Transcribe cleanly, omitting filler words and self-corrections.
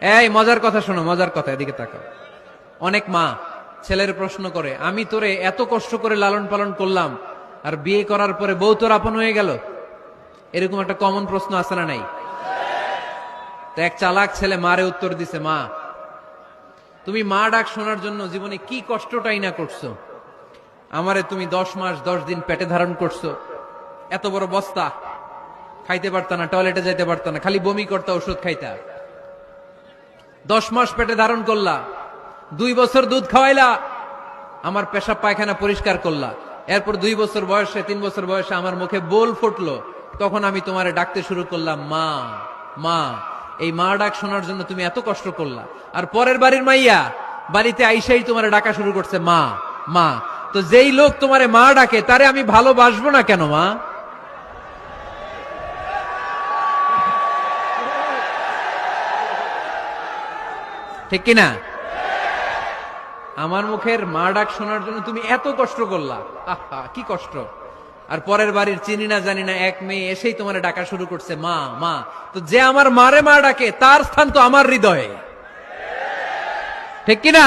এই মজার কথা শোনো, মজার কথা, এদিকে তাকাও। অনেক মা ছেলের প্রশ্ন করে, আমি তোরে এত কষ্ট করে লালন পালন করলাম, আর বিয়ে করার পরে বউ তোর আপন হয়ে গেল। এরকম একটা কমন প্রশ্ন আছে না নাই? তো এক চালাক ছেলে মারে উত্তর দিছে, মা তুমি মা ডাক শোনার জন্য জীবনে কি কষ্টটাই না করছো। আমারে তুমি 10 মাস 10 দিন পেটে ধারণ করছো, এত বড় বস্তা, খাইতে পারতা না, টয়লেটে যাইতে পারতা না, খালি বমি করতা, ওষুধ খাইতা। 10 মাস পেটে ধারণ করলা, 2 বছর দুধ খাওয়াইলা, আমার পেশাব পায়খানা পরিষ্কার করলা। এরপর 2 বছর বয়সে 3 বছর বয়সে আমার মুখে বোল ফুটলো, তখন আমি তোমারে ডাকতে শুরু করলাম মা মা। এই মা ডাক শোনার জন্য তুমি এত কষ্ট করলা, আর পরের বাড়ির মাইয়া বাড়িতে আইসাই তোমারে ডাকা শুরু করছে মা মা। তো যেই লোক তোমারে মা ডাকে তারে আমি ভালোবাসবো না কেন মা? ঠিক কিনা? আমার মুখের মা ডাক শোনার জন্য তুমি এত কষ্ট করলা, আহা কি কষ্ট। আর পরের বাড়ির চিনি না জানি না এক মেয়ে এসেই তোমার ডাকা শুরু করছে মা মা। তো যে আমার মারে মা ডাকে তার স্থান তো আমার হৃদয়ে, ঠিক কিনা?